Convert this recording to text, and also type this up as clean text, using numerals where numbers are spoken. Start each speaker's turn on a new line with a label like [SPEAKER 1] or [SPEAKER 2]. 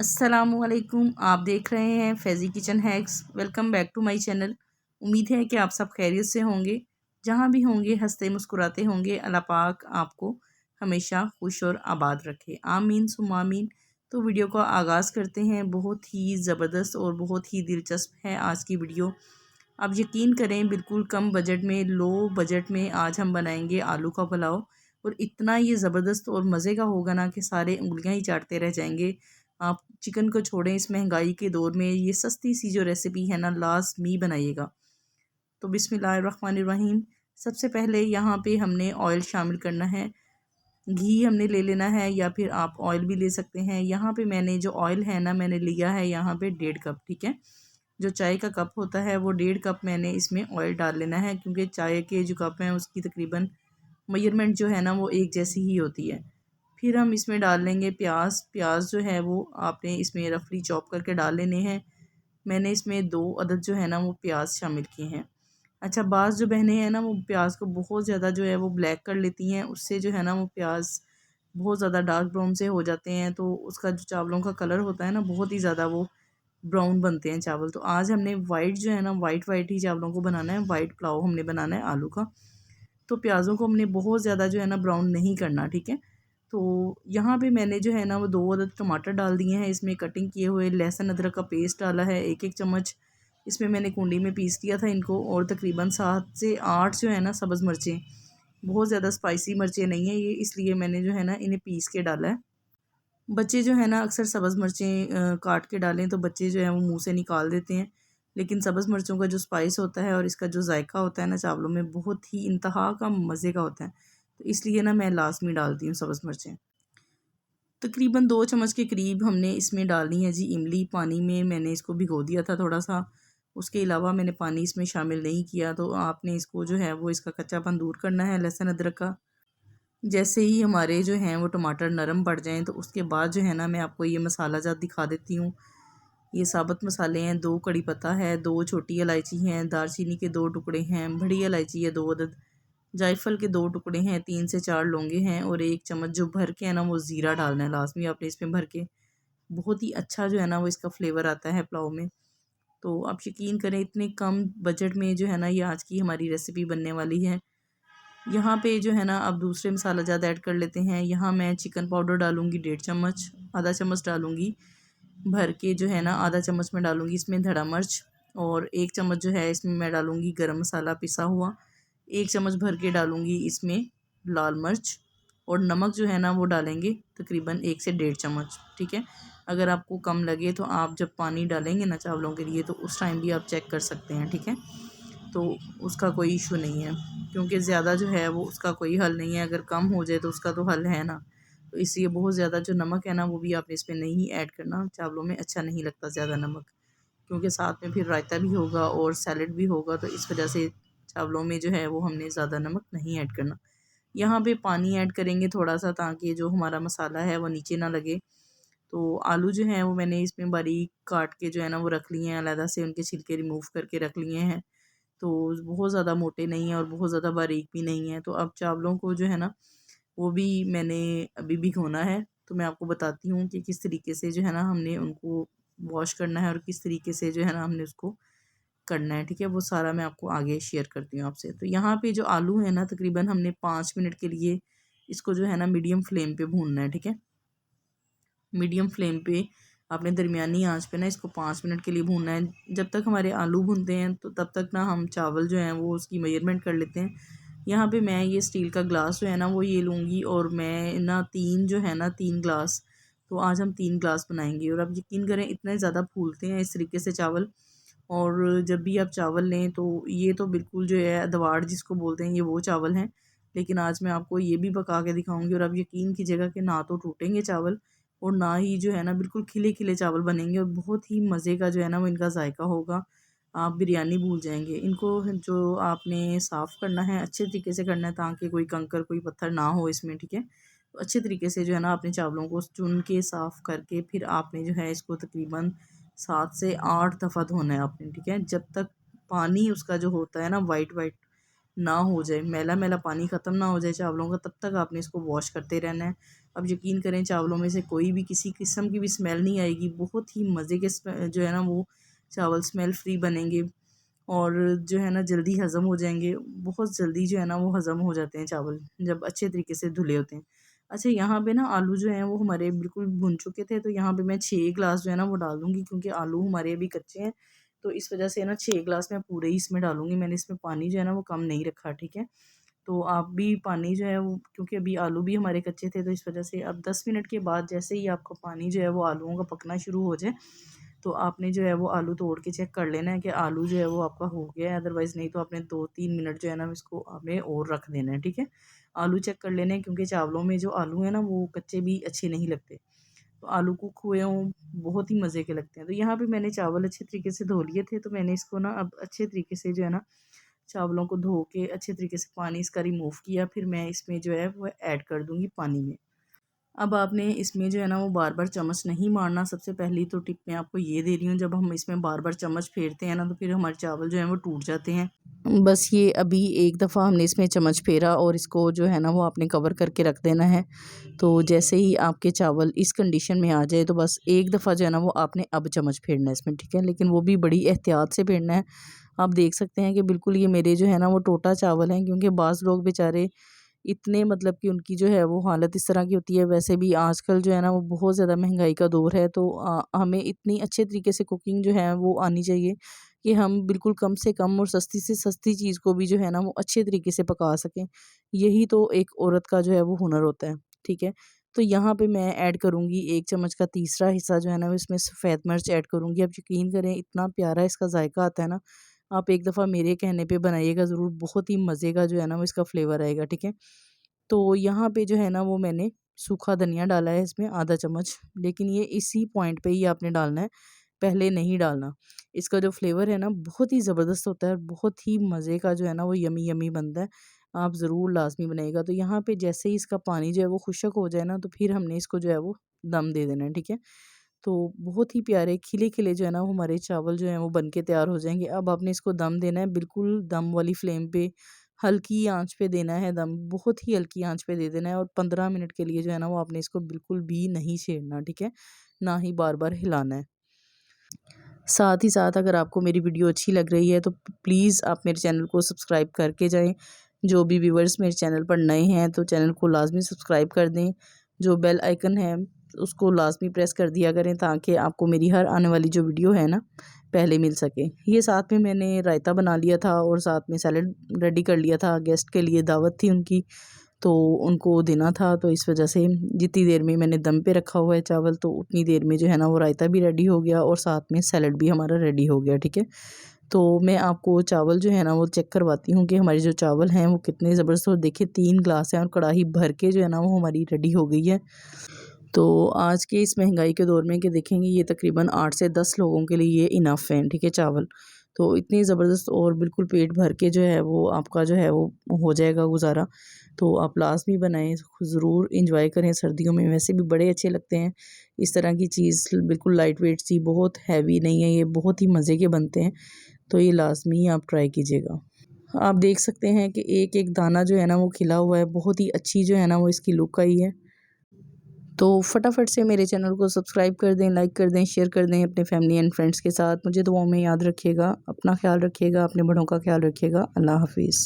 [SPEAKER 1] अस्सलामुअलैकुम। आप देख रहे हैं Faizi kitchen hacks. Welcome back to my channel. उम्मीद है कि आप सब खैरियत से होंगे। जहाँ भी होंगे हंसते मुस्कुराते होंगे। अल्लाह पाक आपको हमेशा खुश और आबाद रखे, आमीन सुम्मा आमीन। तो वीडियो का आगाज़ करते हैं। बहुत ही ज़बरदस्त और बहुत ही दिलचस्प है आज की वीडियो। आप यकीन करें, बिल्कुल कम बजट में, लो बजट में आज हम बनाएंगे आलू का पुलाव। और इतना ये ज़बरदस्त और मज़े का होगा ना कि सारे उंगलियां ही चाटते रह जाएंगे। आप चिकन को छोड़ें, इस महंगाई के दौर में ये सस्ती सी जो रेसिपी है ना, लाजमी बनाइएगा। तो बिस्मिल्लाहिर्रहमानिर्रहीम। सबसे पहले यहाँ पे हमने ऑयल शामिल करना है। घी हमने ले लेना है या फिर आप ऑयल भी ले सकते हैं। यहाँ पे मैंने जो ऑयल है ना, मैंने लिया है यहाँ पे 1.5 कप। ठीक है, जो चाय का कप होता है वो 1.5 कप मैंने इसमें ऑयल डाल लेना है, क्योंकि चाय के जो कप हैं उसकी तकरीबन मेजरमेंट जो है ना वो एक जैसी ही होती है। फिर हम इसमें डाल लेंगे प्याज। प्याज जो है वो आपने इसमें रफली चॉप करके डाल लेने हैं। मैंने इसमें 2 अदद जो है ना वो प्याज शामिल किए हैं। अच्छा, बाज़ जो बहनें हैं ना वो प्याज को बहुत ज़्यादा जो है वो ब्लैक कर लेती हैं, उससे जो है ना वो प्याज बहुत ज़्यादा डार्क ब्राउन से हो जाते हैं, तो उसका जो चावलों का कलर होता है ना बहुत ही ज़्यादा वो ब्राउन बनते हैं चावल। तो आज हमने वाइट जो है ना वाइट वाइट ही चावलों को बनाना है। वाइट पुलाव हमने बनाना है आलू का। तो प्याज़ों को हमने बहुत ज़्यादा जो है ना ब्राउन नहीं करना। ठीक है, तो यहाँ पे मैंने जो है ना वो 2 अदद टमाटर डाल दिए हैं। इसमें कटिंग किए हुए लहसुन अदरक का पेस्ट डाला है 1-1 चम्मच। इसमें मैंने कुंडी में पीस दिया था इनको। और तकरीबन 7 से 8 जो है ना सब्ज़ मिर्चें, बहुत ज़्यादा स्पाइसी मिर्चें नहीं है ये, इसलिए मैंने जो है ना इन्हें पीस के डाला है। बच्चे जो है ना अक्सर सब्ज़ मिर्चें काट के डालें तो बच्चे जो है वो मुंह से निकाल देते हैं। लेकिन सब्ज़ मिर्चों का जो स्पाइस होता है और इसका जो जायका होता है ना चावलों में, बहुत ही इंतहा का मज़े का होता है। तो इसलिए ना मैं लास्ट में डालती हूँ सब्ज़ मिर्चें। तकरीबन 2 चम्मच के करीब हमने इसमें डालनी है जी इमली। पानी में मैंने इसको भिगो दिया था थोड़ा सा। उसके अलावा मैंने पानी इसमें शामिल नहीं किया। तो आपने इसको जो है वो इसका कच्चापन दूर करना है लहसुन अदरक का। जैसे ही हमारे जो हैं वो टमाटर नरम पड़ जाएं तो उसके बाद जो है ना मैं आपको ये मसाला जात दिखा देती हूँ। ये साबुत मसाले हैं, 2 कड़ी पत्ता है, 2 छोटी इलायची हैं, दालचीनी के 2 टुकड़े हैं, बड़ी इलायची है 2 अदद, जायफल के 2 टुकड़े हैं, 3 से 4 लौंगे हैं और 1 चम्मच जो भर के है ना वो ज़ीरा डालना है लाजमी आपने इसमें भर के। बहुत ही अच्छा जो है ना वो इसका फ्लेवर आता है पुलाव में। तो आप यकीन करें, इतने कम बजट में जो है ना ये आज की हमारी रेसिपी बनने वाली है। यहाँ पे जो है ना अब दूसरे मसाला ज़्यादा ऐड कर लेते हैं। यहाँ मैं चिकन पाउडर डालूँगी 1.5 चम्मच, आधा चम्मच डालूँगी भर के जो है ना, आधा चम्मच में डालूँगी इसमें धड़ा मिर्च। और 1 चम्मच जो है इसमें मैं डालूँगी गरम मसाला पिसा हुआ। 1 चम्मच भर के डालूँगी इसमें लाल मिर्च। और नमक जो है ना वो डालेंगे तकरीबन 1 से 1.5 चम्मच। ठीक है, अगर आपको कम लगे तो आप जब पानी डालेंगे ना चावलों के लिए तो उस टाइम भी आप चेक कर सकते हैं। ठीक है, तो उसका कोई इशू नहीं है, क्योंकि ज़्यादा जो है वो उसका कोई हल नहीं है। अगर कम हो जाए तो उसका तो हल है ना। तो इसलिए बहुत ज़्यादा जो नमक है ना वो भी आपने इसमें नहीं ऐड करना। चावलों में अच्छा नहीं लगता ज़्यादा नमक, क्योंकि साथ में फिर रायता भी होगा और सैलड भी होगा, तो इस वजह से चावलों में जो है वो हमने ज़्यादा नमक नहीं ऐड करना। यहाँ पे पानी ऐड करेंगे थोड़ा सा, ताकि जो हमारा मसाला है वो नीचे ना लगे। तो आलू जो हैं वो मैंने इसमें बारीक काट के जो है ना वो रख लिए हैं, अलहदा से उनके छिलके रिमूव करके रख लिए हैं। तो बहुत ज़्यादा मोटे नहीं हैं और बहुत ज़्यादा बारीक भी नहीं हैं। तो अब चावलों को जो है ना वो भी मैंने अभी भिगोना है। तो मैं आपको बताती हूँ कि किस तरीके से जो है ना हमने उनको वॉश करना है और किस तरीके से जो है ना हमने उसको करना है। ठीक है, वो सारा मैं आपको आगे शेयर करती हूँ आपसे। तो यहाँ पे जो आलू है ना तकरीबन हमने 5 मिनट के लिए इसको जो है ना मीडियम फ्लेम पे भूनना है। ठीक है, मीडियम फ्लेम पे आपने दरमियानी आंच पे ना इसको 5 मिनट के लिए भूनना है। जब तक हमारे आलू भूनते हैं तो तब तक ना हम चावल जो हैं वो उसकी मेजरमेंट कर लेते हैं। यहाँ पे मैं ये स्टील का ग्लास जो है ना वो ये लूँगी और मैं ना 3 जो है ना 3 ग्लास, तो आज हम 3 ग्लास बनाएंगे। और आप यकीन करें इतने ज़्यादा फूलते हैं इस तरीके से चावल। और जब भी आप चावल लें तो ये तो बिल्कुल जो है अदवाड़ जिसको बोलते हैं ये वो चावल हैं। लेकिन आज मैं आपको ये भी पका के दिखाऊंगी और आप यकीन कीजिएगा कि ना तो टूटेंगे चावल और ना ही जो है ना बिल्कुल खिले खिले चावल बनेंगे और बहुत ही मज़े का जो है ना वो इनका जायका होगा। आप बिरयानी भूल जाएंगे इनको। जो आपने साफ़ करना है अच्छे तरीके से करना है, ताकि कोई कंकर कोई पत्थर ना हो इसमें। ठीक है, तो अच्छे तरीके से जो है ना अपने चावलों को चुन के साफ़ करके फिर आपने जो है इसको तकरीबन 7 से 8 दफ़ा धोना है आपने। ठीक है, जब तक पानी उसका जो होता है ना वाइट वाइट ना हो जाए, मैला मैला पानी ख़त्म ना हो जाए चावलों का, तब तक आपने इसको वॉश करते रहना है। अब यकीन करें चावलों में से कोई भी किसी किस्म की भी स्मेल नहीं आएगी। बहुत ही मज़े के जो है ना वो चावल स्मेल फ्री बनेंगे और जो है ना जल्दी हज़म हो जाएंगे। बहुत जल्दी जो है ना वो हज़म हो जाते हैं चावल जब अच्छे तरीके से धुले होते हैं। अच्छा, यहाँ पे ना आलू जो हैं वो हमारे बिल्कुल भुन चुके थे, तो यहाँ पे मैं 6 ग्लास जो है ना वो डाल दूँगी, क्योंकि आलू हमारे अभी कच्चे हैं। तो इस वजह से ना 6 ग्लास मैं पूरे ही इसमें डालूँगी। मैंने इसमें पानी जो है ना वो कम नहीं रखा, ठीक है। तो आप भी पानी जो है वो, क्योंकि अभी आलू भी हमारे कच्चे थे, तो इस वजह से अब 10 मिनट के बाद जैसे ही आपका पानी जो है वो आलूओं का पकना शुरू हो जाए, तो आपने जो है वो आलू तोड़ के चेक कर लेना है कि आलू जो है वो आपका हो गया है। अदरवाइज़ नहीं तो आपने 2-3 मिनट जो है ना इसको आपने और रख देना है, ठीक है। आलू चेक कर लेने हैं, क्योंकि चावलों में जो आलू है ना वो कच्चे भी अच्छे नहीं लगते। तो आलू कुक हुए हों, बहुत ही मज़े के लगते हैं। तो यहाँ पे मैंने चावल अच्छे तरीके से धो लिए थे, तो मैंने इसको ना अब अच्छे तरीके से जो है ना चावलों को धो के अच्छे तरीके से पानी इसका रिमूव किया। फिर मैं इसमें जो है वो ऐड कर दूँगी पानी में। अब आपने इसमें जो है ना वो बार-बार चम्मच नहीं मारना। सबसे पहली तो टिप मैं आपको ये दे रही हूँ, जब हम इसमें बार-बार चम्मच फेरते हैं ना तो फिर हमारे चावल जो हैं वो टूट जाते हैं। बस ये अभी एक दफ़ा हमने इसमें चम्मच फेरा और इसको जो है ना वो आपने कवर करके रख देना है। तो जैसे ही आपके चावल इस कंडीशन में आ जाए, तो बस एक दफ़ा जो है ना वो आपने अब चम्मच फेरना है इसमें, ठीक है। लेकिन वो भी बड़ी एहतियात से फेरना है। आप देख सकते हैं कि बिल्कुल ये मेरे जो है ना वो टोटा चावल हैं, क्योंकि बाज़ लोग बेचारे इतने मतलब कि उनकी जो है वो हालत इस तरह की होती है। वैसे भी आजकल जो है ना वो बहुत ज़्यादा महंगाई का दौर है, तो हमें इतनी अच्छे तरीके से कुकिंग जो है वो आनी चाहिए कि हम बिल्कुल कम से कम और सस्ती से सस्ती चीज़ को भी जो है ना वो अच्छे तरीके से पका सकें। यही तो एक औरत का जो है वो हुनर होता है, ठीक है। तो यहाँ पे मैं ऐड करूँगी 1 चम्मच का तीसरा हिस्सा जो है ना वो इसमें सफ़ेद मिर्च ऐड करूँगी। आप यकीन करें इतना प्यारा इसका जायका आता है ना, आप एक दफ़ा मेरे कहने पे बनाइएगा ज़रूर, बहुत ही मज़े का जो है ना वो इसका फ्लेवर आएगा, ठीक है। तो यहाँ पे जो है ना वो मैंने सूखा धनिया डाला है इसमें आधा चम्मच, लेकिन ये इसी पॉइंट पे ही आपने डालना है, पहले नहीं डालना। इसका जो फ्लेवर है ना बहुत ही ज़बरदस्त होता है और बहुत ही मज़े का जो है ना वो यमी यमी बनता है। आप ज़रूर लाज़मी बनाइएगा। तो यहाँ पे जैसे ही इसका पानी जो है वो खुश्क हो जाए ना, तो फिर हमने इसको जो है वो दम दे देना है, ठीक है। तो बहुत ही प्यारे खिले-खिले जो है ना वो हमारे चावल जो हैं वो बन के तैयार हो जाएँगे। अब आपने इसको दम देना है, बिल्कुल दम वाली फ्लेम पे, हल्की आँच पे देना है दम, बहुत ही हल्की आँच पे दे देना है और 15 मिनट के लिए जो है ना वो आपने इसको बिल्कुल भी नहीं छेड़ना, ठीक है? ना ही बार-बार हिलाना है। साथ ही साथ अगर आपको मेरी वीडियो अच्छी लग रही है तो प्लीज़ आप मेरे चैनल को सब्सक्राइब करके जाएँ। जो भी व्यूअर्स मेरे चैनल पर नए हैं तो चैनल को लाज़मी सब्सक्राइब कर दें। जो बेल आइकन है उसको लाज़मी प्रेस कर दिया करें, ताकि आपको मेरी हर आने वाली जो वीडियो है ना पहले मिल सके। ये साथ में मैंने रायता बना लिया था और साथ में सैलेड रेडी कर लिया था। गेस्ट के लिए दावत थी उनकी, तो उनको देना था, तो इस वजह से जितनी देर में मैंने दम पे रखा हुआ है चावल, तो उतनी देर में जो है ना वो रायता भी रेडी हो गया और साथ में सैलेड भी हमारा रेडी हो गया, ठीक है। तो मैं आपको चावल जो है ना वो चेक करवाती हूँ कि हमारे जो चावल हैं वो कितने ज़बरदस्त, और देखिए 3 ग्लास हैं और कढ़ाई भर के जो है ना वो हमारी रेडी हो गई है। तो आज के इस महंगाई के दौर में कि देखेंगे ये तकरीबन 8 से 10 लोगों के लिए ये इनफ़ हैं, ठीक है, चावल। तो इतनी ज़बरदस्त और बिल्कुल पेट भर के जो है वो आपका जो है वो हो जाएगा गुज़ारा। तो आप लाज़मी बनाएँ, ज़रूर एंजॉय करें, सर्दियों में वैसे भी बड़े अच्छे लगते हैं। इस तरह की चीज़ बिल्कुल लाइट वेट सी, बहुत हैवी नहीं है, ये बहुत ही मज़े के बनते हैं। तो ये लाज़मी आप ट्राई कीजिएगा। आप देख सकते हैं कि एक-एक दाना जो है ना वो खिला हुआ है, बहुत ही अच्छी जो है ना वो इसकी लुक आई है। तो फटाफट से मेरे चैनल को सब्सक्राइब कर दें, लाइक कर दें, शेयर कर दें अपने फैमिली एंड फ्रेंड्स के साथ। मुझे दुआओं में याद रखिएगा, अपना ख्याल रखिएगा, अपने बड़ों का ख्याल रखिएगा। अल्लाह हाफ़िज़।